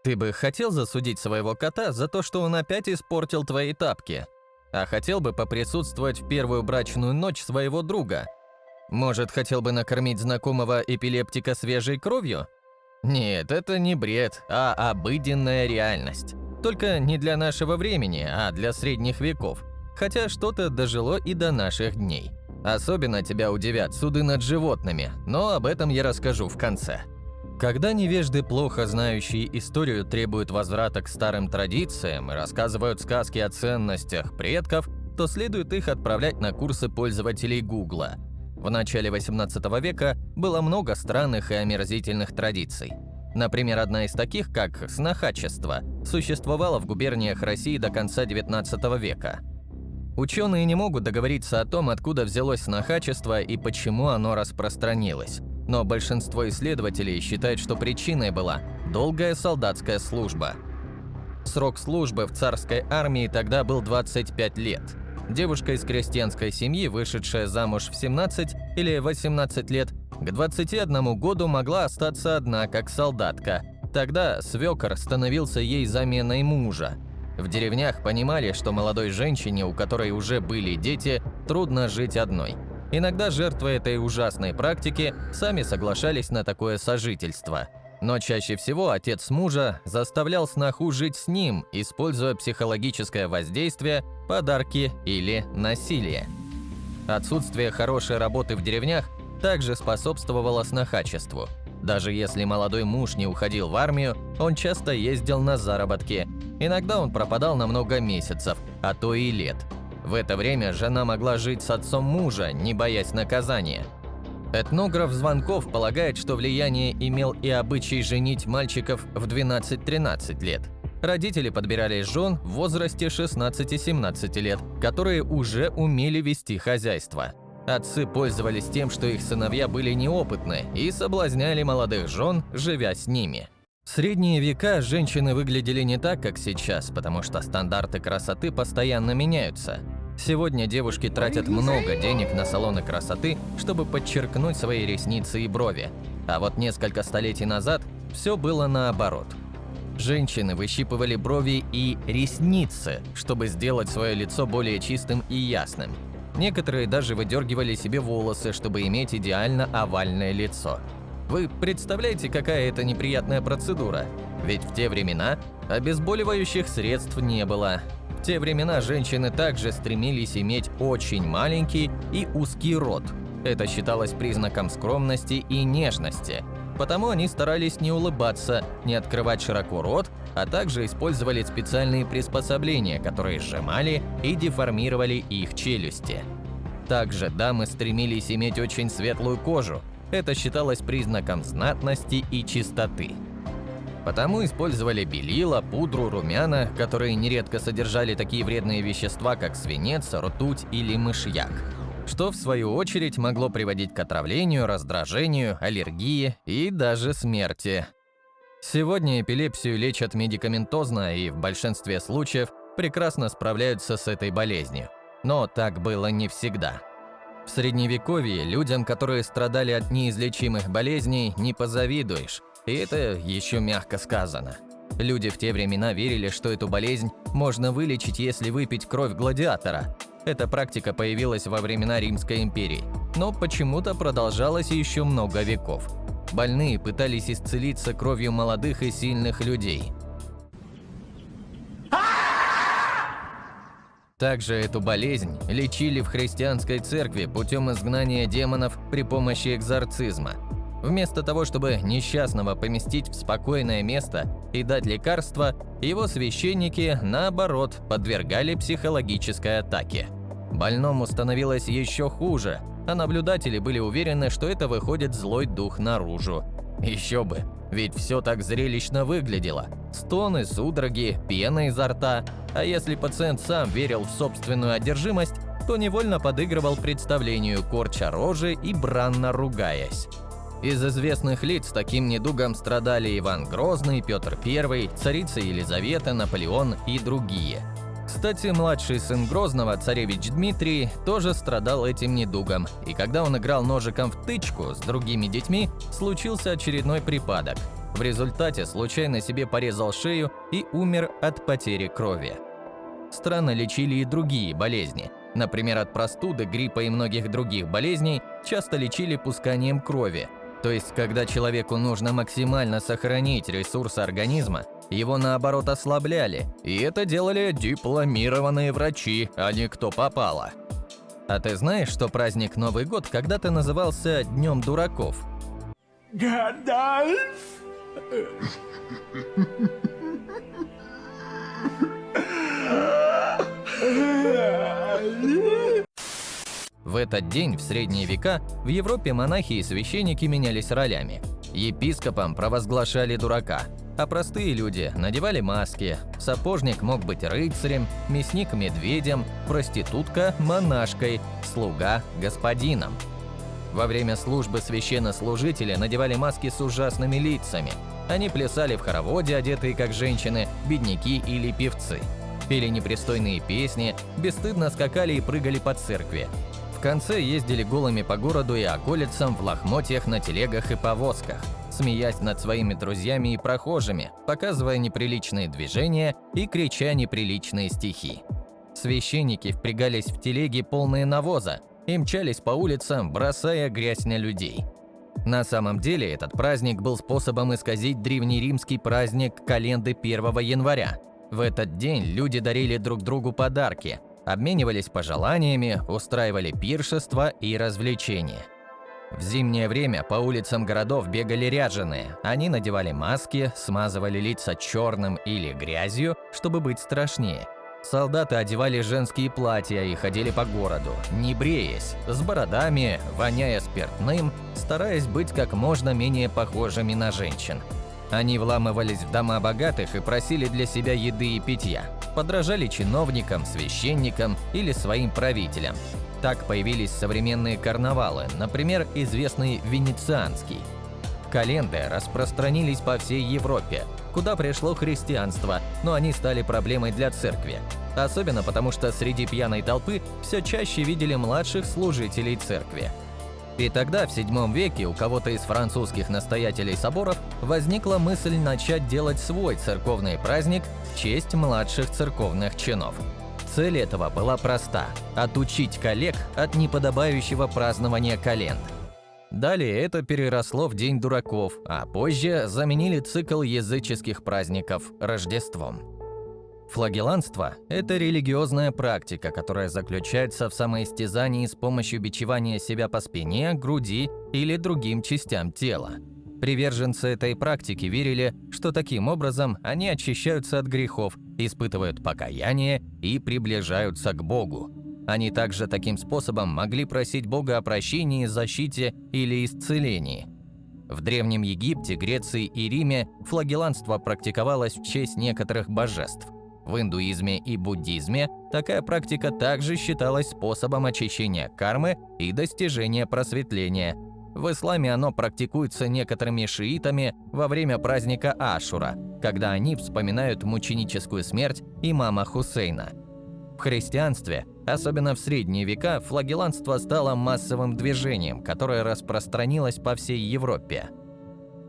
Ты бы хотел засудить своего кота за то, что он опять испортил твои тапки? А хотел бы поприсутствовать в первую брачную ночь своего друга? Может, хотел бы накормить знакомого эпилептика свежей кровью? Нет, это не бред, а обыденная реальность. Только не для нашего времени, а для средних веков. Хотя что-то дожило и до наших дней. Особенно тебя удивят суды над животными, но об этом я расскажу в конце. Когда невежды, плохо знающие историю, требуют возврата к старым традициям и рассказывают сказки о ценностях предков, то следует их отправлять на курсы пользователей Гугла. В начале 18 века было много странных и омерзительных традиций. Например, одна из таких, как снохачество, существовала в губерниях России до конца 19 века. Ученые не могут договориться о том, откуда взялось снохачество и почему оно распространилось. Но большинство исследователей считает, что причиной была долгая солдатская служба. Срок службы в царской армии тогда был 25 лет. Девушка из крестьянской семьи, вышедшая замуж в 17 или 18 лет, к 21 году могла остаться одна, как солдатка. Тогда свекор становился ей заменой мужа. В деревнях понимали, что молодой женщине, у которой уже были дети, трудно жить одной. Иногда жертвы этой ужасной практики сами соглашались на такое сожительство. Но чаще всего отец мужа заставлял сноху жить с ним, используя психологическое воздействие, подарки или насилие. Отсутствие хорошей работы в деревнях также способствовало снохачеству. Даже если молодой муж не уходил в армию, он часто ездил на заработки. Иногда он пропадал на много месяцев, а то и лет. В это время жена могла жить с отцом мужа, не боясь наказания. Этнограф Звонков полагает, что влияние имел и обычай женить мальчиков в 12-13 лет. Родители подбирали жен в возрасте 16-17 лет, которые уже умели вести хозяйство. Отцы пользовались тем, что их сыновья были неопытны, и соблазняли молодых жен, живя с ними. В средние века женщины выглядели не так, как сейчас, потому что стандарты красоты постоянно меняются. Сегодня девушки тратят много денег на салоны красоты, чтобы подчеркнуть свои ресницы и брови. А вот несколько столетий назад все было наоборот. Женщины выщипывали брови и ресницы, чтобы сделать свое лицо более чистым и ясным. Некоторые даже выдергивали себе волосы, чтобы иметь идеально овальное лицо. Вы представляете, какая это неприятная процедура? Ведь в те времена обезболивающих средств не было. В те времена женщины также стремились иметь очень маленький и узкий рот. Это считалось признаком скромности и нежности. Потому они старались не улыбаться, не открывать широко рот, а также использовали специальные приспособления, которые сжимали и деформировали их челюсти. Также дамы стремились иметь очень светлую кожу. Это считалось признаком знатности и чистоты. Потому использовали белила, пудру, румяна, которые нередко содержали такие вредные вещества, как свинец, ртуть или мышьяк, что в свою очередь могло приводить к отравлению, раздражению, аллергии и даже смерти. Сегодня эпилепсию лечат медикаментозно и в большинстве случаев прекрасно справляются с этой болезнью. Но так было не всегда. В Средневековье людям, которые страдали от неизлечимых болезней, не позавидуешь. И это еще мягко сказано. Люди в те времена верили, что эту болезнь можно вылечить, если выпить кровь гладиатора. Эта практика появилась во времена Римской империи, но почему-то продолжалась еще много веков. Больные пытались исцелиться кровью молодых и сильных людей. Также эту болезнь лечили в христианской церкви путем изгнания демонов при помощи экзорцизма. Вместо того, чтобы несчастного поместить в спокойное место и дать лекарство, его священники, наоборот, подвергали психологической атаке. Больному становилось еще хуже, а наблюдатели были уверены, что это выходит злой дух наружу. Еще бы, ведь все так зрелищно выглядело. Стоны, судороги, пена изо рта. А если пациент сам верил в собственную одержимость, то невольно подыгрывал представлению, корча рожи и бранно ругаясь. Из известных лиц таким недугом страдали Иван Грозный, Петр I, царица Елизавета, Наполеон и другие. Кстати, младший сын Грозного, царевич Дмитрий, тоже страдал этим недугом, и когда он играл ножиком в тычку с другими детьми, случился очередной припадок. В результате случайно себе порезал шею и умер от потери крови. Странно лечили и другие болезни. Например, от простуды, гриппа и многих других болезней часто лечили пусканием крови. То есть, когда человеку нужно максимально сохранить ресурсы организма, его наоборот ослабляли. И это делали дипломированные врачи, а не кто попало. А ты знаешь, что праздник Новый год когда-то назывался Днем дураков? Гандальф? В этот день, в средние века, в Европе монахи и священники менялись ролями. Епископом провозглашали дурака, а простые люди надевали маски. Сапожник мог быть рыцарем, мясник – медведем, проститутка – монашкой, слуга – господином. Во время службы священнослужители надевали маски с ужасными лицами. Они плясали в хороводе, одетые как женщины, бедняки или певцы. Пели непристойные песни, бесстыдно скакали и прыгали по церкви. В конце ездили голыми по городу и околицам в лохмотьях на телегах и повозках, смеясь над своими друзьями и прохожими, показывая неприличные движения и крича неприличные стихи. Священники впрягались в телеги, полные навоза, и мчались по улицам, бросая грязь на людей. На самом деле этот праздник был способом исказить древнеримский праздник календы 1 января. В этот день люди дарили друг другу подарки, обменивались пожеланиями, устраивали пиршества и развлечения. В зимнее время по улицам городов бегали ряженые. Они надевали маски, смазывали лица черным или грязью, чтобы быть страшнее. Солдаты одевали женские платья и ходили по городу, не бреясь, с бородами, воняя спиртным, стараясь быть как можно менее похожими на женщин. Они вламывались в дома богатых и просили для себя еды и питья, подражали чиновникам, священникам или своим правителям. Так появились современные карнавалы, например, известный венецианский. Календы распространились по всей Европе, куда пришло христианство, но они стали проблемой для церкви. Особенно потому, что среди пьяной толпы все чаще видели младших служителей церкви. И тогда, в VII веке, у кого-то из французских настоятелей соборов возникла мысль начать делать свой церковный праздник в честь младших церковных чинов. Цель этого была проста – отучить коллег от неподобающего празднования календ. Далее это переросло в День дураков, а позже заменили цикл языческих праздников Рождеством. Флагеллантство – это религиозная практика, которая заключается в самоистязании с помощью бичевания себя по спине, груди или другим частям тела. Приверженцы этой практики верили, что таким образом они очищаются от грехов, испытывают покаяние и приближаются к Богу. Они также таким способом могли просить Бога о прощении, защите или исцелении. В Древнем Египте, Греции и Риме флагеллантство практиковалось в честь некоторых божеств. В индуизме и буддизме такая практика также считалась способом очищения кармы и достижения просветления. В исламе оно практикуется некоторыми шиитами во время праздника Ашура, когда они вспоминают мученическую смерть имама Хусейна. В христианстве, особенно в средние века, флагеллантство стало массовым движением, которое распространилось по всей Европе.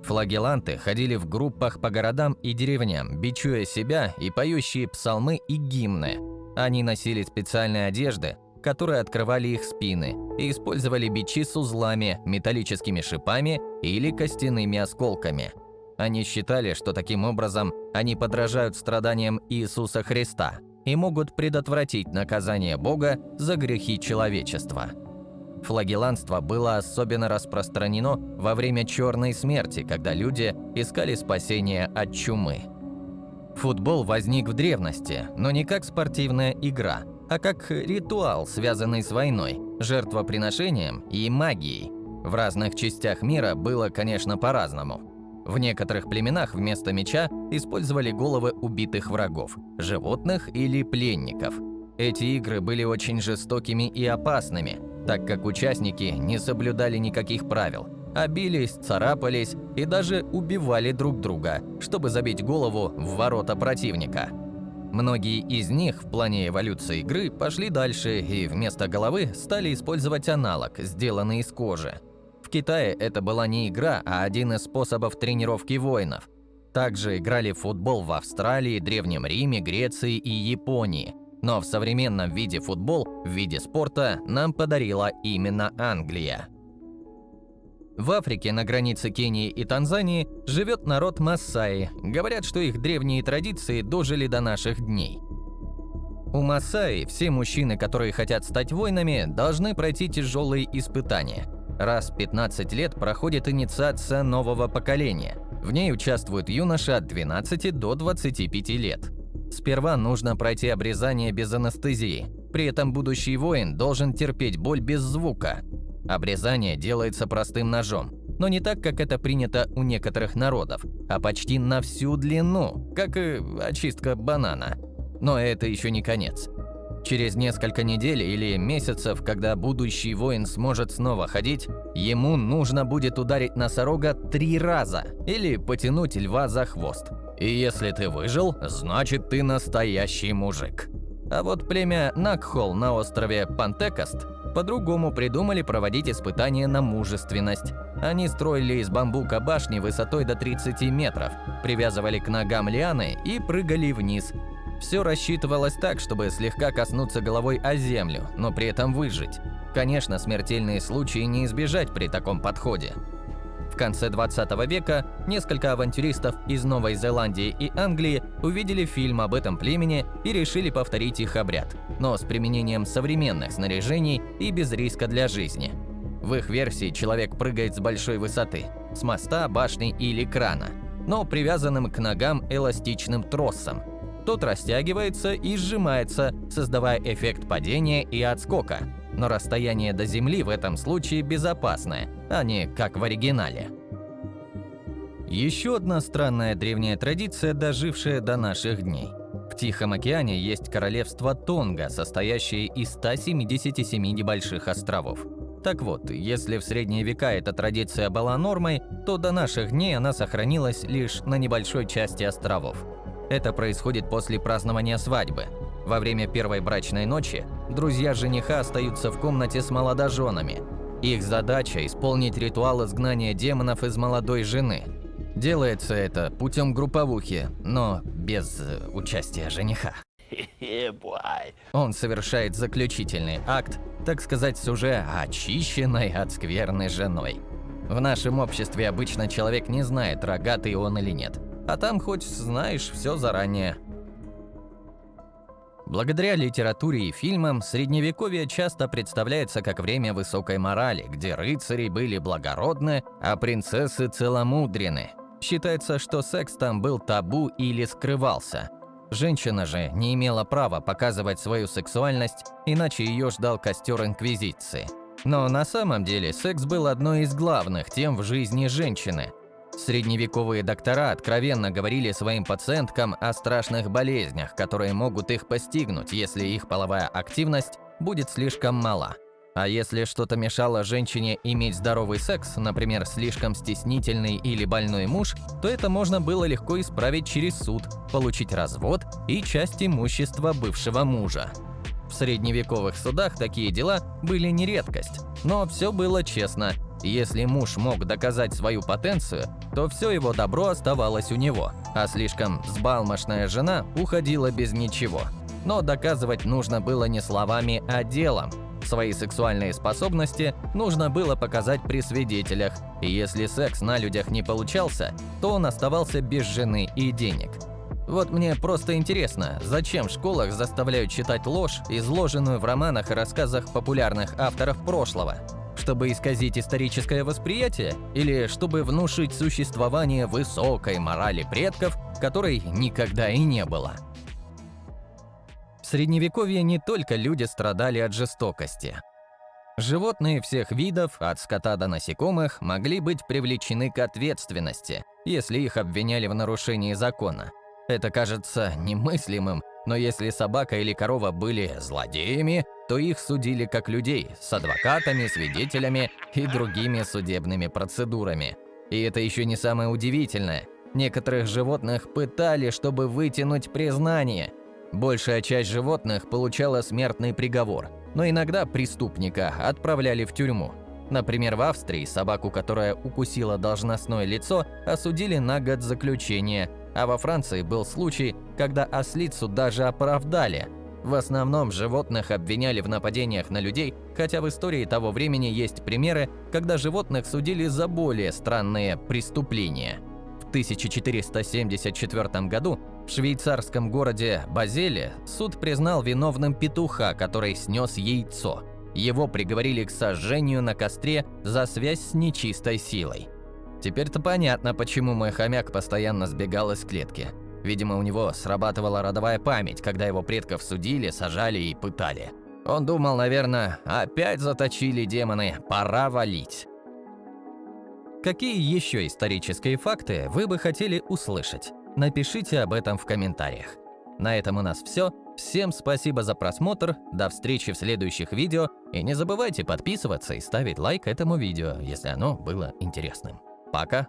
Флагелланты ходили в группах по городам и деревням, бичуя себя и поющие псалмы и гимны. Они носили специальные одежды, которые открывали их спины, и использовали бичи с узлами, металлическими шипами или костяными осколками. Они считали, что таким образом они подражают страданиям Иисуса Христа и могут предотвратить наказание Бога за грехи человечества. Флагеллантство было особенно распространено во время Черной смерти, когда люди искали спасения от чумы. Футбол возник в древности, но не как спортивная игра, а как ритуал, связанный с войной, жертвоприношением и магией. В разных частях мира было, конечно, по-разному. В некоторых племенах вместо меча использовали головы убитых врагов, животных или пленников. Эти игры были очень жестокими и опасными, так как участники не соблюдали никаких правил, а бились, царапались и даже убивали друг друга, чтобы забить голову в ворота противника. Многие из них в плане эволюции игры пошли дальше и вместо головы стали использовать аналог, сделанный из кожи. В В Китае это была не игра, а один из способов тренировки воинов. Также играли в футбол в Австралии, Древнем Риме, Греции и Японии. Но в современном виде футбол, в виде спорта, нам подарила именно Англия. В Африке на границе Кении и Танзании живет народ Маасаи. Говорят, что их древние традиции дожили до наших дней. У Маасаи все мужчины, которые хотят стать воинами, должны пройти тяжелые испытания. Раз в 15 лет проходит инициация нового поколения. В ней участвуют юноши от 12 до 25 лет. Сперва нужно пройти обрезание без анестезии. При этом будущий воин должен терпеть боль без звука. Обрезание делается простым ножом, но не так, как это принято у некоторых народов, а почти на всю длину, как и очистка банана. Но это еще не конец. Через несколько недель или месяцев, когда будущий воин сможет снова ходить, ему нужно будет ударить носорога 3 раза или потянуть льва за хвост. И если ты выжил, значит ты настоящий мужик. А вот племя Накхол на острове Пантекост по-другому придумали проводить испытания на мужественность. Они строили из бамбука башни высотой до 30 метров, привязывали к ногам лианы и прыгали вниз. Все рассчитывалось так, чтобы слегка коснуться головой о землю, но при этом выжить. Конечно, смертельные случаи не избежать при таком подходе. В конце 20 века несколько авантюристов из Новой Зеландии и Англии увидели фильм об этом племени и решили повторить их обряд, но с применением современных снаряжений и без риска для жизни. В их версии человек прыгает с большой высоты, с моста, башни или крана, но привязанным к ногам эластичным тросом. Тот растягивается и сжимается, создавая эффект падения и отскока. Но расстояние до земли в этом случае безопасное, а не как в оригинале. Еще одна странная древняя традиция, дожившая до наших дней. В Тихом океане есть королевство Тонга, состоящее из 177 небольших островов. Так вот, если в средние века эта традиция была нормой, то до наших дней она сохранилась лишь на небольшой части островов. Это происходит после празднования свадьбы. Во время первой брачной ночи друзья жениха остаются в комнате с молодоженами. Их задача – исполнить ритуал изгнания демонов из молодой жены. Делается это путем групповухи, но без участия жениха. Он совершает заключительный акт, так сказать, с уже очищенной от скверны женой. В нашем обществе обычно человек не знает, рогатый он или нет. А там хоть знаешь все заранее. Благодаря литературе и фильмам, Средневековье часто представляется как время высокой морали, где рыцари были благородны, а принцессы целомудрены. Считается, что секс там был табу или скрывался. Женщина же не имела права показывать свою сексуальность, иначе ее ждал костер Инквизиции. Но на самом деле секс был одной из главных тем в жизни женщины. Средневековые доктора откровенно говорили своим пациенткам о страшных болезнях, которые могут их постигнуть, если их половая активность будет слишком мала. А если что-то мешало женщине иметь здоровый секс, например, слишком стеснительный или больной муж, то это можно было легко исправить через суд, получить развод и часть имущества бывшего мужа. В средневековых судах такие дела были не редкость, но все было честно. Если муж мог доказать свою потенцию, то все его добро оставалось у него, а слишком взбалмошная жена уходила без ничего. Но доказывать нужно было не словами, а делом. Свои сексуальные способности нужно было показать при свидетелях, и если секс на людях не получался, то он оставался без жены и денег. Вот мне просто интересно, зачем в школах заставляют читать ложь, изложенную в романах и рассказах популярных авторов прошлого? Чтобы исказить историческое восприятие или чтобы внушить существование высокой морали предков, которой никогда и не было? В Средневековье не только люди страдали от жестокости. Животные всех видов, от скота до насекомых, могли быть привлечены к ответственности, если их обвиняли в нарушении закона. Это кажется немыслимым, но если собака или корова были злодеями, то их судили как людей, с адвокатами, свидетелями и другими судебными процедурами. И это еще не самое удивительное. Некоторых животных пытали, чтобы вытянуть признание. Большая часть животных получала смертный приговор, но иногда преступника отправляли в тюрьму. Например, в Австрии собаку, которая укусила должностное лицо, осудили на год заключения, а во Франции был случай, когда ослицу даже оправдали. В основном животных обвиняли в нападениях на людей, хотя в истории того времени есть примеры, когда животных судили за более странные преступления. В 1474 году в швейцарском городе Базеле суд признал виновным петуха, который снес яйцо. Его приговорили к сожжению на костре за связь с нечистой силой. Теперь-то понятно, почему мой хомяк постоянно сбегал из клетки. Видимо, у него срабатывала родовая память, когда его предков судили, сажали и пытали. Он думал, наверное, опять заточили демоны, пора валить. Какие еще исторические факты вы бы хотели услышать? Напишите об этом в комментариях. На этом у нас все. Всем спасибо за просмотр, до встречи в следующих видео, и не забывайте подписываться и ставить лайк этому видео, если оно было интересным. Пока!